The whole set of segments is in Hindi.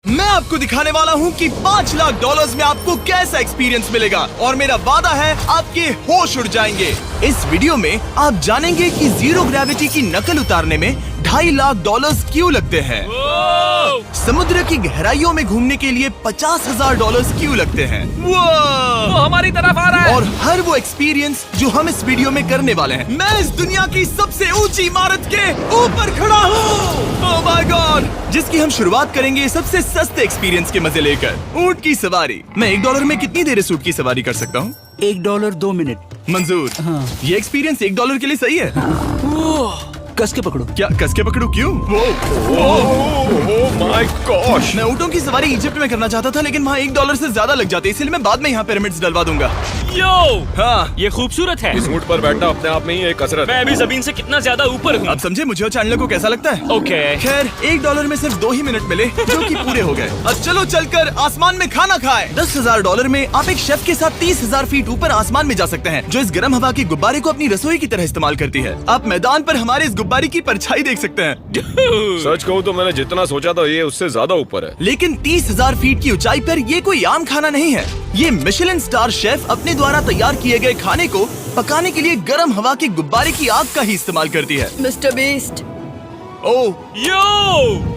मैं आपको दिखाने वाला हूँ कि 5 लाख डॉलर्स में आपको कैसा एक्सपीरियंस मिलेगा और मेरा वादा है आपके होश उड़ जाएंगे। इस वीडियो में आप जानेंगे कि जीरो ग्रेविटी की नकल उतारने में 2.5 लाख डॉलर्स क्यों लगते हैं, समुद्र की गहराइयों में घूमने के लिए 50,000 डॉलर्स क्यों लगते हैं, वो हमारी तरफ आ रहा है। और हर वो एक्सपीरियंस जो हम इस वीडियो में करने वाले हैं। मैं इस दुनिया की सबसे ऊंची इमारत के ऊपर खड़ा हूँ, ओह माय गॉड, जिसकी हम शुरुआत करेंगे सबसे सस्ते एक्सपीरियंस के मजे लेकर, ऊंट की सवारी। मैं $1 में कितनी देर इस ऊंट की सवारी कर सकता हूँ? $1 2 मिनट। मंजूर। हाँ। ये एक्सपीरियंस $1 के लिए सही है। कस के पकड़ो। क्या कस के पकड़ू? क्यों? My gosh. मैं ऊँटों की सवारी इजिप्ट में करना चाहता था, लेकिन वहाँ $1 से ज्यादा लग जाते, इसलिए मैं बाद में यहाँ पिरामिड्स डलवा दूंगा। यो, हाँ, ये खूबसूरत है। इस ऊंट पर बैठना अपने आप में ही एक कसरत मैं है। अभी जमीन से कितना ज्यादा ऊपर हूँ। अब समझे मुझे और चैनल को कैसा लगता है? ओके। खैर, $1 में सिर्फ 2 ही मिनट मिले, जो कि पूरे हो गए। अब चलो चलकर आसमान में खाना खाएं। $10,000 में आप एक शेफ के साथ 30,000 फीट ऊपर आसमान में जा सकते हैं, जो इस गर्म हवा के गुब्बारे को अपनी रसोई की तरह इस्तेमाल करती है। आप मैदान पर हमारे इस गुब्बारे की परछाई देख सकते हैं। सच कहूँ तो मैंने जितना सोचा था ये उससे ज्यादा ऊपर है। लेकिन 30,000 फीट की ऊंचाई पर ये कोई आम खाना नहीं है। ये मिशेलिन स्टार शेफ अपने द्वारा तैयार किए गए खाने को पकाने के लिए गर्म हवा के गुब्बारे की आग का ही इस्तेमाल करती है। मिस्टर बीस्ट, ओह, यो,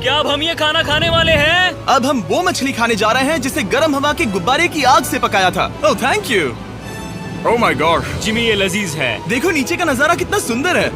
क्या अब हम ये खाना खाने वाले हैं? अब हम वो मछली खाने जा रहे हैं जिसे गर्म हवा के गुब्बारे की आग से पकाया था। Oh thank you. Oh my God, Jimmy ये लजीज है। देखो नीचे का नजारा कितना सुंदर है।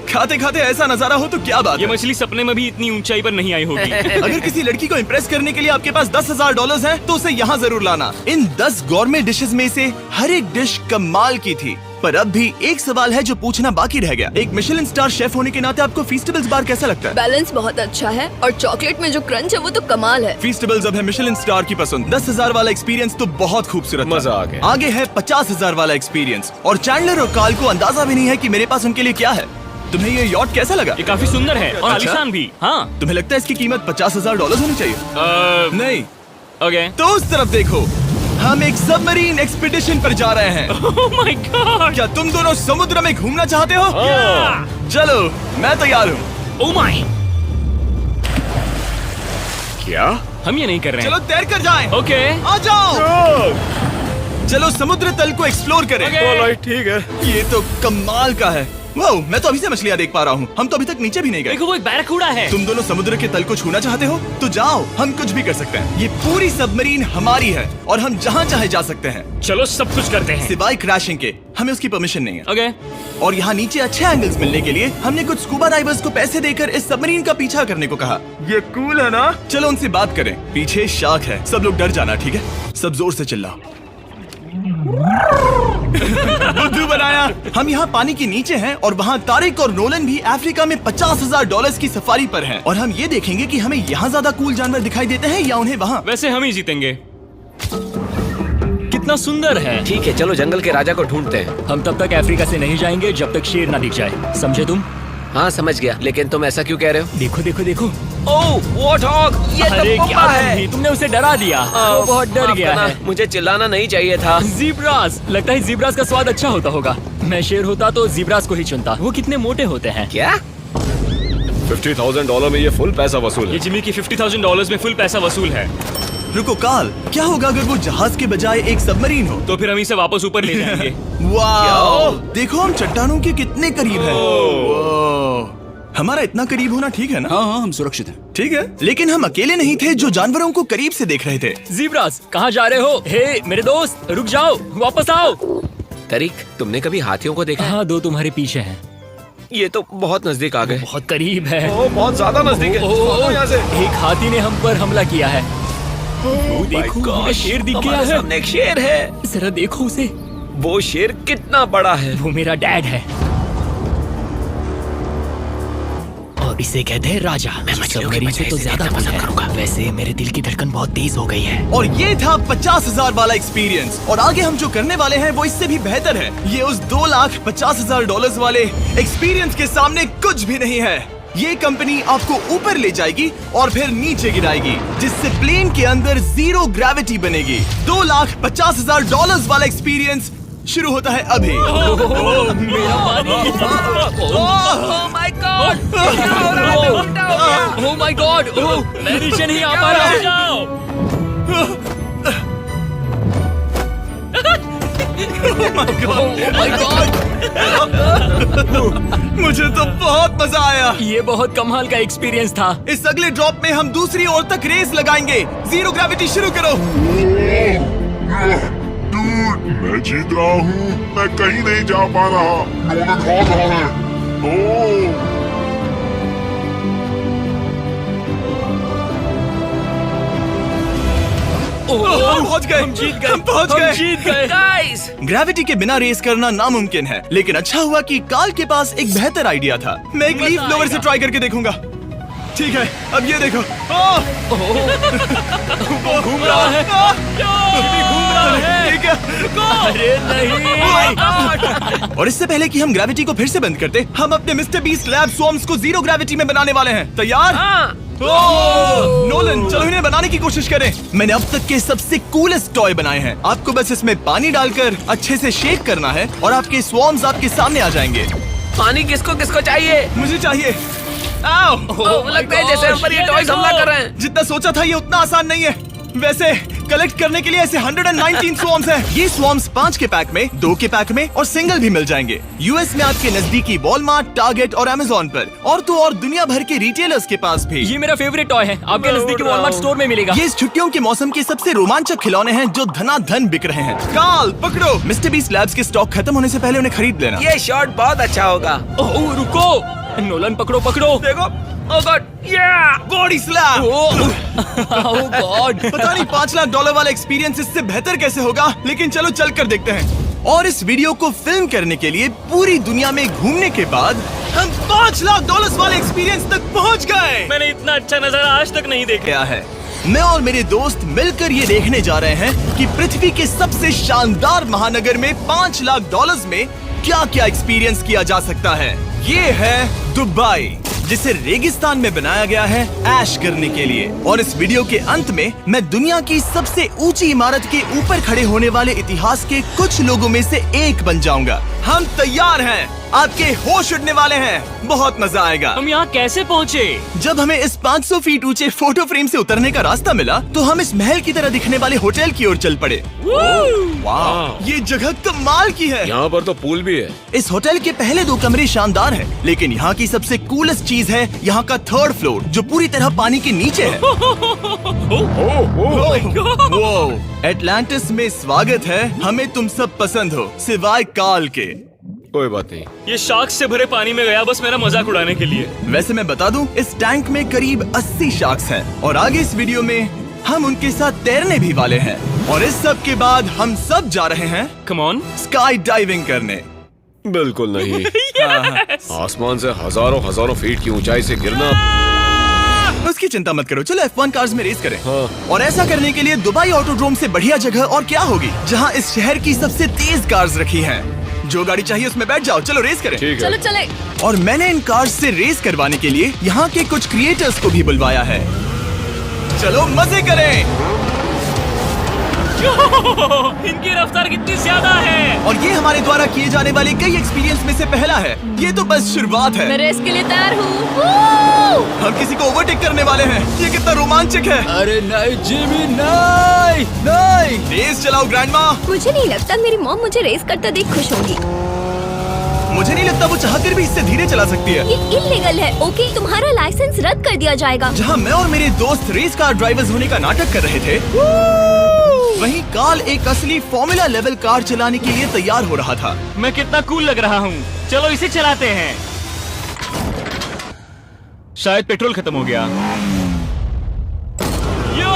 खाते खाते ऐसा नजारा हो तो क्या बात ये है। मछली सपने में भी इतनी ऊंचाई पर नहीं आई होगी। अगर किसी लड़की को इम्प्रेस करने के लिए आपके पास $10,000 है तो उसे यहाँ जरूर लाना। इन 10 गौरमेट डिशेस में से हर एक डिश कमाल की थी, पर अब भी एक सवाल है जो पूछना बाकी रह गया। एक मिशेलिन स्टार शेफ होने के नाते आपको फीस्टेबल्स बार कैसा लगता है? बैलेंस बहुत अच्छा है और चॉकलेट में जो क्रंच है वो तो कमाल है। फीस्टेबल्स अब है मिशेलिन स्टार की पसंद। 10,000 वाला एक्सपीरियंस तो बहुत खूबसूरत था। मजा आ गया। आगे है 50,000 वाला एक्सपीरियंस, और चैंडलर और कार्ल को अंदाजा भी नहीं है कि मेरे पास उनके लिए क्या है। तुम्हें ये यॉट कैसा लगा? ये काफी सुंदर है और अच्छा? आलीशान भी। हाँ। तुम्हें लगता है इसकी कीमत $50,000 होनी चाहिए? नहीं। ओके। तो उस तरफ देखो, हम एक सबमरीन एक्सपीडिशन पर जा रहे हैं। Oh my God. क्या तुम दोनों समुद्र में घूमना चाहते हो? चलो, मैं तैयार हूँ। Oh my. क्या? हम ये नहीं कर रहे चलो हैं। तैर कर जाएं। ओके। आ जाओ। चलो समुद्र तल को एक्सप्लोर करें। ओके। ऑलराइट, ठीक है। ये तो कमाल का है। वाओ, मैं तो अभी से मछलियाँ देख पा रहा हूँ। हम तो अभी तक नीचे भी नहीं गए। देखो वो एक बैरकूडा है। तुम दोनों समुद्र के तल को छूना चाहते हो तो जाओ, हम कुछ भी कर सकते हैं। ये पूरी सबमरीन हमारी है और हम जहाँ चाहे जा सकते हैं, चलो सब कुछ करते हैं। सिवाय क्रैशिंग के। हमें उसकी परमिशन नहीं है। ओके। और यहाँ नीचे अच्छे एंगल्स मिलने के लिए हमने कुछ स्कूबा डाइवर्स को पैसे देकर इस सबमरीन का पीछा करने को कहा। ये कूल है ना? चलो उनसे बात करें। पीछे शार्क है, सब लोग डर जाना, ठीक है? सब जोर से चिल्लाओ। बुद्धू बनाया। हम यहाँ पानी के नीचे हैं और वहाँ तारिक और नोलन भी अफ्रीका में $50,000 की सफारी पर हैं। और हम ये देखेंगे कि हमें यहाँ ज्यादा कूल जानवर दिखाई देते हैं या उन्हें वहाँ। वैसे हम ही जीतेंगे। कितना सुंदर है। ठीक है, चलो जंगल के राजा को ढूंढते हैं। हम तब तक अफ्रीका से नहीं जाएंगे जब तक शेर ना दिख जाए, समझे तुम? हाँ समझ गया, लेकिन तुम ऐसा क्यों कह रहे हो? देखो देखो देखो। ओह वॉर्थॉग, ये अरे तो क्या पुप्पा है। तुम तुमने उसे डरा दिया। वो बहुत डर माफ गया करना, है। मुझे चिल्लाना नहीं चाहिए था। जीब्रास, लगता है जीब्रास का स्वाद अच्छा होता होगा। मैं शेर होता तो जीब्रास को ही चुनता। वो कितने मोटे होते हैं। क्या? $50,000 में ये फुल पैसा वसूल ये है। जिमी की $50,000 में फुल पैसा वसूल है। रुको कार्ल, क्या होगा अगर वो जहाज के बजाय एक सबमरीन हो? तो फिर हम इसे वापस ऊपर ले जाएंगे। वाओ, देखो हम चट्टानों के कितने करीब हैं। वाओ, हमारा इतना करीब होना ठीक है ना? हाँ हाँ, हम सुरक्षित हैं। ठीक है, लेकिन हम अकेले नहीं थे जो जानवरों को करीब से देख रहे थे। जीब्रास, कहाँ जा रहे हो? हे मेरे दोस्त, रुक जाओ, वापस आओ। तरीक, तुमने कभी हाथियों को देखा है? हाँ, 2 तुम्हारे पीछे हैं। ये तो बहुत नजदीक आ गए। बहुत करीब है। ओह, बहुत ज्यादा नजदीक है। भागो यहाँ से। एक हाथी ने हम पर हमला किया है। वो देखो, हमें शेर दिख गया हमारे है। सामने एक शेर है। जरा देखो उसे। वो शेर कितना बड़ा है। वो मेरा डैड है और इसे कहते हैं राजा। मैं मछलियों से तो ज्यादा पसंद करूंगा। वैसे मेरे दिल की धड़कन बहुत तेज हो गई है। और ये था 50,000 वाला एक्सपीरियंस, और आगे हम जो करने वाले हैं वो इससे भी बेहतर है। ये उस $2,50,000 वाले एक्सपीरियंस के सामने कुछ भी नहीं है। ये कंपनी आपको ऊपर ले जाएगी और फिर नीचे गिराएगी, जिससे प्लेन के अंदर जीरो ग्रेविटी बनेगी। $2,50,000 वाला एक्सपीरियंस शुरू होता है अभी। मेरा पानी। Oh my God! Oh my God! मैं नीचे नहीं आ पा रहा। जाओ। Oh my God! मुझे तो बहुत मजा आया। ये बहुत कमाल का एक्सपीरियंस था। इस अगले ड्रॉप में हम दूसरी ओर तक रेस लगाएंगे। जीरो ग्रेविटी शुरू करो। डूड, मैं जीत रहा हूँ। मैं कहीं नहीं जा पा रहा। नोलन हार रहा है। ओह, हम पहुंच गए। हम जीत गए। हम पहुंच हम गए। जीत गए। गाइस, ग्रेविटी के बिना रेस करना नामुमकिन है, लेकिन अच्छा हुआ कि कार्ल के पास एक बेहतर आइडिया था। मैं एक लीफ ब्लोअर से ट्राई करके देखूंगा। ठीक है, अब ये देखो। घूम रहा है। घूम रहा है। ठीक है। अरे नहीं। और इससे पहले कि हम ग्रेविटी को फिर से बंद करते, हम अपने मिस्टर बीस्ट लैब स्वॉर्म्स को जीरो ग्रेविटी में बनाने वाले हैं। तैयार? हाँ। नोलन, चलो इन्हें बनाने की कोशिश करें। मैंने अब तक के सबसे कूलेस्ट टॉय बनाए हैं। आपको बस इसमें पानी डालकर अच्छे से शेक करना है और आपके स्वॉर्म्स आपके सामने आ जाएंगे। पानी किसको किसको चाहिए? मुझे चाहिए। आओ। ओह, लगता है जैसे हम पर ये टॉयज हमला कर रहे हैं। जितना सोचा था ये उतना आसान नहीं है। वैसे कलेक्ट करने के लिए ऐसे 119 स्वॉर्म्स हैं। ये स्वॉर्म्स 5 के पैक में, 2 के पैक में और सिंगल भी मिल जाएंगे। यूएस में आपके नजदीकी वॉलमार्ट, टारगेट और अमेज़न पर, और तो और दुनिया भर के रिटेलर्स के पास भी। ये मेरा फेवरेट टॉय है। आपके नजदीकी वॉलमार्ट स्टोर में मिलेगा। ये इस छुट्टियों के मौसम के सबसे रोमांचक खिलौने हैं जो धनाधन बिक रहे हैं। कार्ल, पकड़ो। मिस्टर बीस्ट लैब्स के स्टॉक खत्म होने से पहले उन्हें खरीद लेना। ये शॉट बहुत अच्छा होगा। ओह रुको, नोलन पकड़ो पकड़ो। देखो। Oh god! Yeah! Body slam. Oh god! पता नहीं $5 लाख वाला एक्सपीरियंस इससे बेहतर कैसे होगा, लेकिन चलो चल कर देखते हैं। और इस वीडियो को फिल्म करने के लिए पूरी दुनिया में घूमने के बाद हम $5 लाख वाले एक्सपीरियंस तक पहुंच गए। मैंने इतना अच्छा नजारा आज तक नहीं देखा। क्या है, मैं और मेरे दोस्त मिलकर ये देखने जा रहे हैं कि पृथ्वी के सबसे शानदार महानगर में $5 लाख में क्या क्या एक्सपीरियंस किया जा सकता है। ये है दुबई, जिसे रेगिस्तान में बनाया गया है ऐश करने के लिए। और इस वीडियो के अंत में मैं दुनिया की सबसे ऊंची इमारत के ऊपर खड़े होने वाले इतिहास के कुछ लोगों में से एक बन जाऊंगा। हम तैयार हैं, आपके होश उड़ने वाले हैं, बहुत मजा आएगा। हम यहाँ कैसे पहुँचे? जब हमें इस 500 फीट ऊंचे फोटो फ्रेम से उतरने का रास्ता मिला तो हम इस महल की तरह दिखने वाले होटल की ओर चल पड़े। वाह, ये जगह कमाल की है। यहाँ पर तो पूल भी है। इस होटल के पहले 2 कमरे शानदार हैं, लेकिन यहाँ की सबसे कूलेस्ट चीज है यहाँ का 3rd फ्लोर, जो पूरी तरह पानी के नीचे है। वो एटलांटिस में स्वागत है। हमें तुम सब पसंद हो, सिवाय कार्ल के। कोई बात नहीं। ये शार्क से भरे पानी में गया बस मेरा मजाक उड़ाने के लिए। वैसे मैं बता दूं, इस टैंक में करीब 80 शार्क्स हैं और आगे इस वीडियो में हम उनके साथ तैरने भी वाले हैं। और इस सब के बाद हम सब जा रहे हैं कम ऑन। स्काई डाइविंग करने। बिल्कुल नहीं। आसमान से हजारों फीट की ऊंचाई से गिरना। उसकी चिंता मत करो, चलो F1 कार्स में रेस करें। हाँ। और ऐसा करने के लिए दुबई ऑटोड्रोम से बढ़िया जगह और क्या होगी, जहां इस शहर की सबसे तेज कार्स रखी हैं। जो गाड़ी चाहिए उसमें बैठ जाओ, चलो रेस करें। ठीक है। चलो चले। और मैंने इन कार्स से रेस करवाने के लिए यहाँ के कुछ क्रिएटर्स को भी बुलवाया है। चलो मजे करें। इनकी रफ्तार कितनी ज्यादा है। और ये हमारे द्वारा किए जाने वाले कई एक्सपीरियंस में से पहला है। ये तो बस शुरुआत है। मैं रेस के लिए तैयार हूँ। हम किसी को ओवरटेक करने वाले हैं। ये कितना रोमांचक है। अरे नहीं जिमी, नहीं नहीं। रेस चलाओ ग्रैंडमा। मुझे नहीं लगता मेरी मॉम मुझे रेस करता देख खुश होगी। मुझे नहीं लगता वो चाहकर भी इससे धीरे चला सकती है। ये इल्लीगल है। ओके, तुम्हारा लाइसेंस रद्द कर दिया जाएगा। जहाँ मैं और मेरे दोस्त रेस कार ड्राइवर्स होने का नाटक कर रहे थे, वहीं कार्ल एक असली फॉर्मूला लेवल कार चलाने के लिए तैयार हो रहा था। मैं कितना कूल लग रहा हूँ। चलो इसे चलाते हैं। शायद पेट्रोल खत्म हो गया। यो!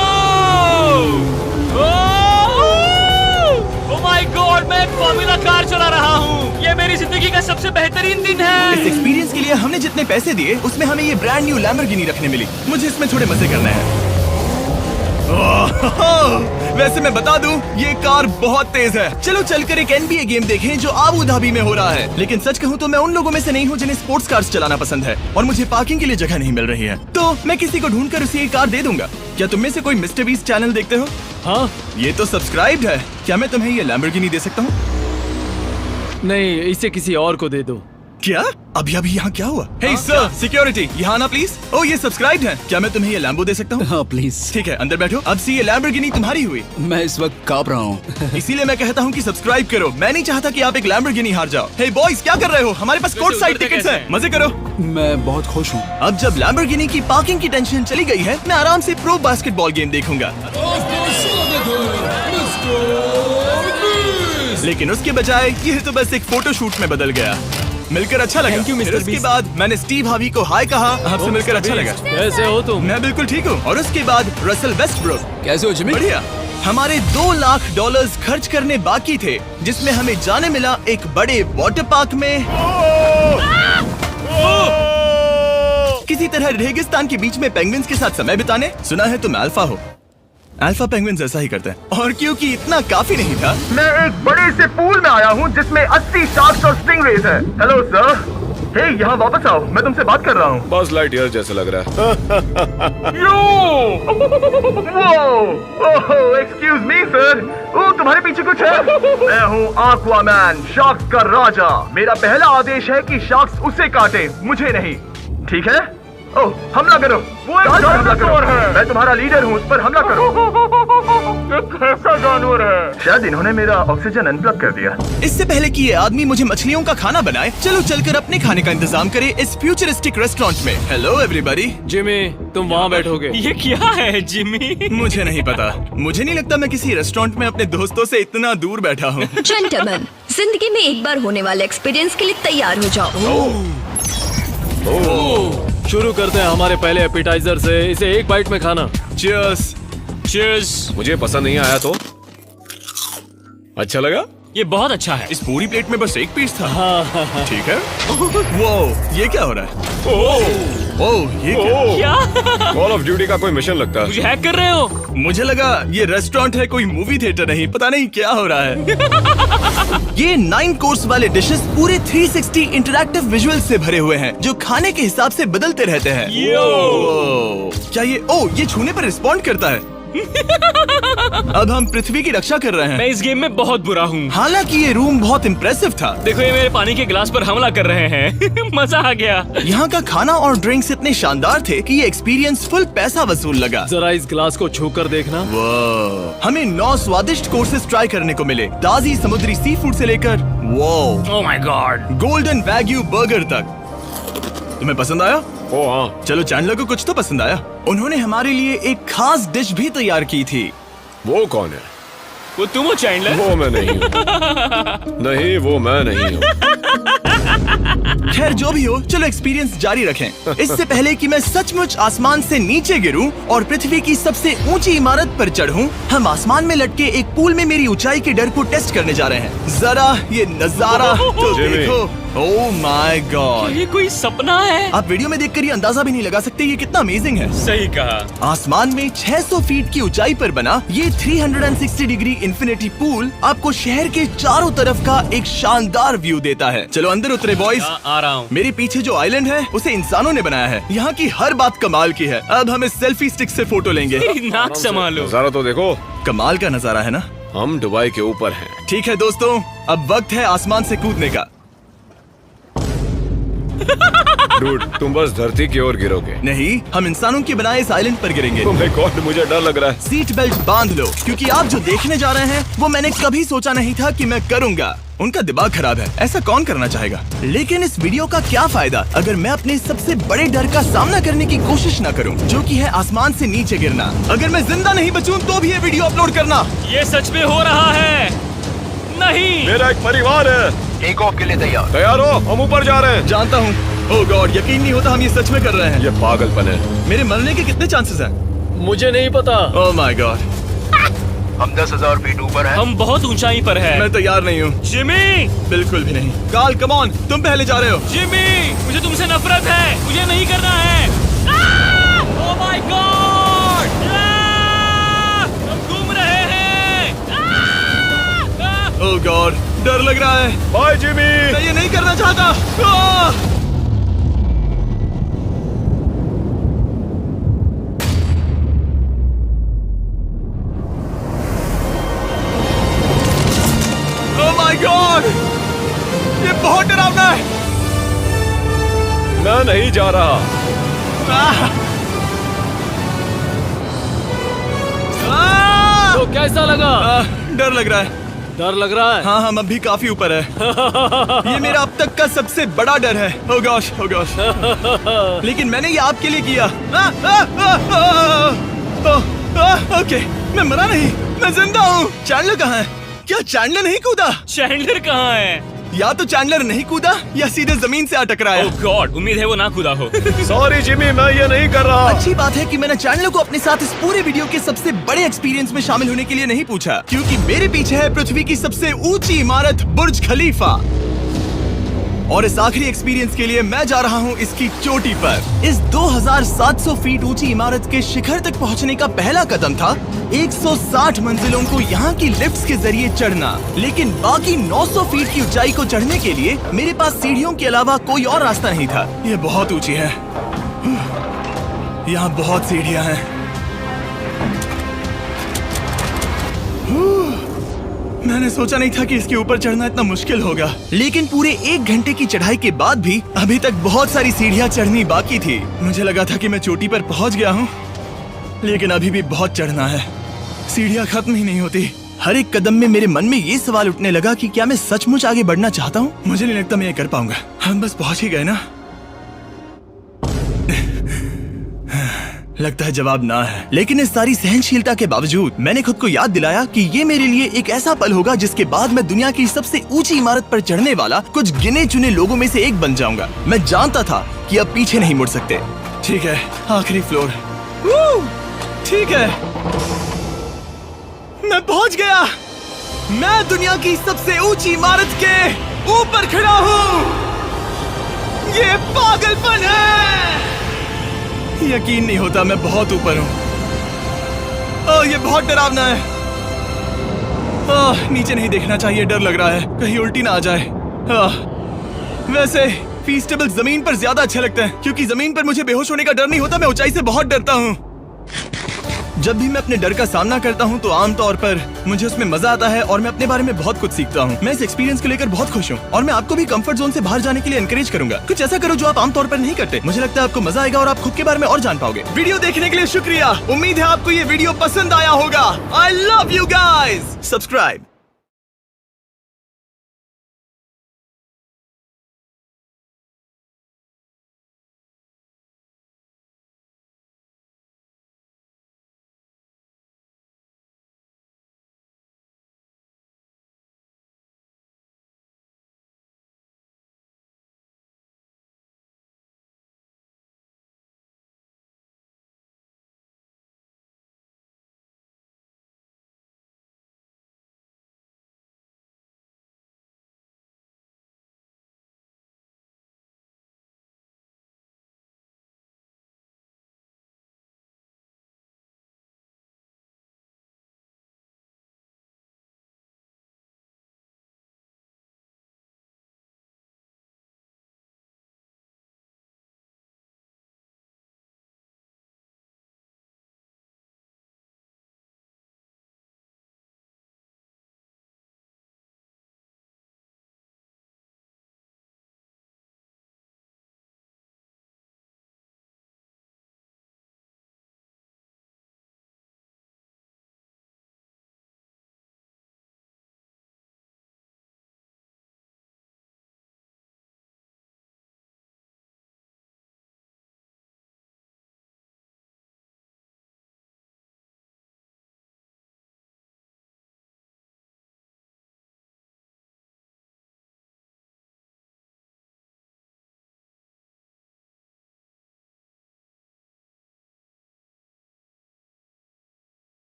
ओह माय गॉड, मैं एक फॉर्मूला कार चला रहा हूँ। ये मेरी जिंदगी का सबसे बेहतरीन दिन है। इस एक्सपीरियंस के लिए हमने जितने पैसे दिए उसमें हमें ये ब्रांड न्यू लैम्बोर्गिनी रखने मिली। मुझे इसमें थोड़े मजे करने हैं। वैसे मैं बता दूं, ये कार बहुत तेज है। चलो चलकर एक NBA गेम देखें जो आबू धाबी में हो रहा है। लेकिन सच कहूं तो मैं उन लोगों में से नहीं हूं जिन्हें स्पोर्ट्स कार्स चलाना पसंद है और मुझे पार्किंग के लिए जगह नहीं मिल रही है, तो मैं किसी को ढूंढकर उसे ये कार दे दूंगा। क्या तुम में से कोई मिस्टर बीस्ट चैनल देखते हो? हाँ, ये तो सब्सक्राइब्ड है। क्या मैं तुम्हें ये लैम्बोर्गिनी दे सकता हूँ? नहीं, इसे किसी और को दे दो। क्या? अभी अभी यहाँ क्या हुआ? हे सर, सिक्योरिटी, यहाँ आना प्लीज। ओह, ये सब्सक्राइब्ड है। क्या मैं तुम्हें ये लैम्बो दे सकता हूँ? हाँ प्लीज। ठीक है, अंदर बैठो। अब से ये लैम्बोर्गिनी तुम्हारी हुई। मैं इस वक्त कांप रहा हूँ। इसीलिए मैं कहता हूँ कि सब्सक्राइब करो। मैं नहीं चाहता कि आप एक लैम्बोर्गिनी हार जाओ। हे बॉयज, क्या कर रहे हो? हमारे पास कोर्ट साइड टिकट्स हैं। मजे करो। मैं बहुत खुश हूँ। अब जब लैम्बोर्गिनी की पार्किंग की टेंशन चली गई है, मैं आराम से प्रो बास्केटबॉल गेम देखूंगा। लेकिन उसके बजाय ये तो बस एक फोटो शूट में बदल गया। मिलकर अच्छा लगा। Thank you, फिर Mr. उसके Beast। बाद मैंने स्टीव हार्वी को हाय कहा। आपसे मिलकर अच्छा लगा। कैसे हो तुम? मैं बिल्कुल ठीक हूँ। और उसके बाद रसल वेस्टब्रुक। कैसे हो जिमी? बढ़िया। हमारे $2 लाख खर्च करने बाकी थे, जिसमें हमें जाने मिला एक बड़े वाटर पार्क में किसी तरह रेगिस्तान के बीच में पेंगुइन्स के साथ समय बिताने। सुना है तुम अल्फा हो। अल्फा पेंगुइन्स ऐसा ही करते हैं। और क्योंकि इतना काफी नहीं था, मैं एक बड़े से पूल में आया हूँ जिसमें 80 शार्क्स और स्टिंगरेज है। Hello sir. हे, यहाँ वापस आओ, मैं तुमसे बात कर रहा हूँ। बस लाइट ईयर जैसे लग रहा है। Excuse me sir. ओ, तुम्हारे पीछे कुछ है? मैं हूँ आक्वामैन, शार्क्स का राजा। मेरा पहला आदेश है कि शार्क्स उसे काटे, मुझे नहीं। ठीक है? ओह, हमला करो। वो एक जानवर है। मैं तुम्हारा लीडर हूँ, उस पर हमला करो। एक ऐसा जानवर है। शायद इन्होंने मेरा ऑक्सीजन अनप्लग कर दिया। इससे पहले कि ये आदमी मुझे मछलियों का खाना बनाए, चलो चलकर अपने खाने का इंतजाम करें इस फ्यूचरिस्टिक रेस्टोरेंट में। Hello everybody. जिमी, तुम वहाँ बैठोगे। ये क्या है जिमी? मुझे नहीं पता। मुझे नहीं लगता मैं किसी रेस्टोरेंट में अपने दोस्तों से इतना दूर बैठा हूँ। जेंटलमैन, जिंदगी में एक बार होने वाले एक्सपीरियंस के लिए तैयार हो जाओ। शुरू करते हैं हमारे पहले एपिटाइजर से। इसे एक बाइट में खाना। चीयर्स। चीयर्स। मुझे पसंद नहीं आया तो अच्छा लगा। ये बहुत अच्छा है। इस पूरी प्लेट में बस एक पीस था। ठीक है। वो ये क्या हो रहा है? ओह, ये क्या? क्या? कॉल ऑफ ड्यूटी का कोई मिशन लगता है। मुझे हैक कर रहे हो? मुझे लगा ये रेस्टोरेंट है, कोई मूवी थिएटर नहीं। पता नहीं क्या हो रहा है। ये 9 कोर्स वाले डिशेस पूरे 360 इंटरैक्टिव विजुअल से भरे हुए हैं, जो खाने के हिसाब से बदलते रहते हैं। ओह, क्या ये छूने पर रिस्पॉन्ड करता है? अब हम पृथ्वी की रक्षा कर रहे हैं। मैं इस गेम में बहुत बुरा हूँ। हालांकि ये रूम बहुत इम्प्रेसिव था। देखो, ये मेरे पानी के गिलास पर हमला कर रहे हैं। मजा आ गया। यहाँ का खाना और ड्रिंक्स इतने शानदार थे कि ये एक्सपीरियंस फुल पैसा वसूल लगा। जरा इस गिलास को छूकर देखना। वाह, हमें 9 स्वादिष्ट कोर्सेस ट्राई करने को मिले, ताजी समुद्री सी फूड से लेकर oh my God, golden wagyu burger तक। तुम्हें पसंद आया? ओ हाँ। चलो, चैंडलर को कुछ तो पसंद आया। उन्होंने हमारे लिए एक खास डिश भी तैयार की थी। वो कौन है? वो तुम हो चैंडलर? वो मैं नहीं हूँ। नहीं, वो मैं नहीं हूँ। खैर, जो भी हो, चलो एक्सपीरियंस जारी रखें। इससे पहले कि मैं सचमुच आसमान से नीचे गिरूं और पृथ्वी की सबसे ऊंची इमारत पर चढ़ूं, हम आसमान में लटके एक पूल में मेरी ऊंचाई के डर को टेस्ट करने जा रहे हैं। जरा ये नजारा तो जिमी। देखो। ओह माय गॉड, ये कोई सपना है? आप वीडियो में देखकर ये अंदाजा भी नहीं लगा सकते ये कितना अमेजिंग है। सही कहा। आसमान में 600 फीट की ऊंचाई पर बना ये 360 डिग्री इंफिनिटी पूल आपको शहर के चारों तरफ का एक शानदार व्यू देता है। चलो अंदर उतरे बॉयज। आ रहा हूँ। मेरे पीछे जो आइलैंड है उसे इंसानों ने बनाया है। यहाँ की हर बात कमाल की है। अब हम इस सेल्फी स्टिक से फोटो लेंगे। नाक संभालो। नजारा तो देखो। कमाल का नजारा है ना? हम दुबई के ऊपर हैं। ठीक है दोस्तों, अब वक्त है आसमान से कूदने का। डूड, तुम बस धरती की ओर गिरोगे। नहीं, हम इंसानों के बनाए इस आइलैंड पर गिरेंगे। Oh my God, मुझे डर लग रहा है। सीट बेल्ट बांध लो, क्योंकि आप जो देखने जा रहे हैं वो मैंने कभी सोचा नहीं था कि मैं करूंगा। उनका दिमाग खराब है, ऐसा कौन करना चाहेगा? लेकिन इस वीडियो का क्या फायदा अगर मैं अपने सबसे बड़े डर का सामना करने की कोशिश न करूं, जो कि है आसमान से नीचे गिरना। अगर मैं जिंदा नहीं बचूं तो भी ये वीडियो अपलोड करना। ये सच में हो रहा है? नहीं। मेरा एक परिवार है। टेक ऑफ के लिए तैयार। तैयार हो? हम ऊपर जा रहे हैं। जानता हूँ। ओह गॉड, यकीन नहीं होता हम ये सच में कर रहे हैं। ये पागलपन है। मेरे मरने के कितने चांसेस हैं? मुझे नहीं पता। Oh my God. हम 10,000 फीट ऊपर हैं। हम बहुत ऊंचाई पर हैं। मैं तैयार नहीं हूँ। जिमी, बिल्कुल भी नहीं। काल, कम ऑन, तुम पहले जा रहे हो। जिमी, मुझे तुमसे नफरत है। मुझे नहीं करना है। ओह माय गॉड, हम घूम रहे हैं। ओह गॉड, डर लग रहा है। Bye Jimmy. मैं ये नहीं करना चाहता। आह! Oh my God! नहीं जा रहा। तो कैसा लगा? डर लग रहा है। डर लग रहा है? हाँ हम अभी काफी ऊपर है। ये मेरा अब तक का सबसे बड़ा डर है। Oh gosh, oh gosh। लेकिन मैंने ये आपके लिए किया। ओके, मैं मरा नहीं, मैं जिंदा हूँ। चैंडलर कहाँ है? क्या चैंडलर नहीं कूदा? चैंडलर कहाँ है? या तो चैंडलर नहीं कूदा या सीधे जमीन से आ टकराया। ओह गॉड, उम्मीद है वो ना कूदा हो। सॉरी जिमी, मैं ये नहीं कर रहा। अच्छी बात है कि मैंने चैंडलर को अपने साथ इस पूरे वीडियो के सबसे बड़े एक्सपीरियंस में शामिल होने के लिए नहीं पूछा, क्योंकि मेरे पीछे है पृथ्वी की सबसे ऊंची इमारत बुर्ज खलीफा। और इस आखिरी एक्सपीरियंस के लिए मैं जा रहा हूँ इसकी चोटी पर। इस 2700 फीट ऊंची इमारत के शिखर तक पहुँचने का पहला कदम था 160 मंजिलों को यहाँ की लिफ्ट्स के जरिए चढ़ना, लेकिन बाकी 900 फीट की ऊंचाई को चढ़ने के लिए मेरे पास सीढ़ियों के अलावा कोई और रास्ता नहीं था। ये बहुत ऊंची है, यहाँ बहुत सीढ़ियाँ हैं। मैंने सोचा नहीं था कि इसके ऊपर चढ़ना इतना मुश्किल होगा, लेकिन पूरे 1 घंटे की चढ़ाई के बाद भी अभी तक बहुत सारी सीढ़ियाँ चढ़नी बाकी थी। मुझे लगा था कि मैं चोटी पर पहुँच गया हूँ, लेकिन अभी भी बहुत चढ़ना है। सीढ़ियाँ खत्म ही नहीं होती। हर एक कदम में मेरे मन में ये सवाल उठने लगा कि क्या मैं सचमुच आगे बढ़ना चाहता हूँ? मुझे नहीं लगता मैं ये कर पाऊंगा। हम बस पहुँच ही गए ना। लगता है जवाब ना है, लेकिन इस सारी सहनशीलता के बावजूद मैंने खुद को याद दिलाया कि ये मेरे लिए एक ऐसा पल होगा जिसके बाद मैं दुनिया की सबसे ऊंची इमारत पर चढ़ने वाला कुछ गिने चुने लोगों में से एक बन जाऊंगा। मैं जानता था कि अब पीछे नहीं मुड़ सकते। ठीक है, आखिरी फ्लोर। ठीक है, मैं पहुंच गया। मैं दुनिया की सबसे ऊंची इमारत के ऊपर खड़ा हूँ। ये पागलपन है। यकीन नहीं होता, मैं बहुत ऊपर हूँ। ओह, ये बहुत डरावना है। ओह, नीचे नहीं देखना चाहिए, डर लग रहा है कहीं उल्टी ना आ जाए। वैसे फीस्टेबल जमीन पर ज्यादा अच्छे लगते हैं, क्योंकि जमीन पर मुझे बेहोश होने का डर नहीं होता। मैं ऊंचाई से बहुत डरता हूँ। जब भी मैं अपने डर का सामना करता हूँ तो आमतौर पर मुझे उसमें मजा आता है और मैं अपने बारे में बहुत कुछ सीखता हूँ। मैं इस एक्सपीरियंस को लेकर बहुत खुश हूँ और मैं आपको भी कंफर्ट जोन से बाहर जाने के लिए एनकरेज करूंगा। कुछ ऐसा करो जो आप आमतौर पर नहीं करते। मुझे लगता है आपको मजा आएगा और आप खुद के बारे में और जान पाओगे। वीडियो देखने के लिए शुक्रिया। उम्मीद है आपको ये वीडियो पसंद आया होगा। I love you guys. Subscribe.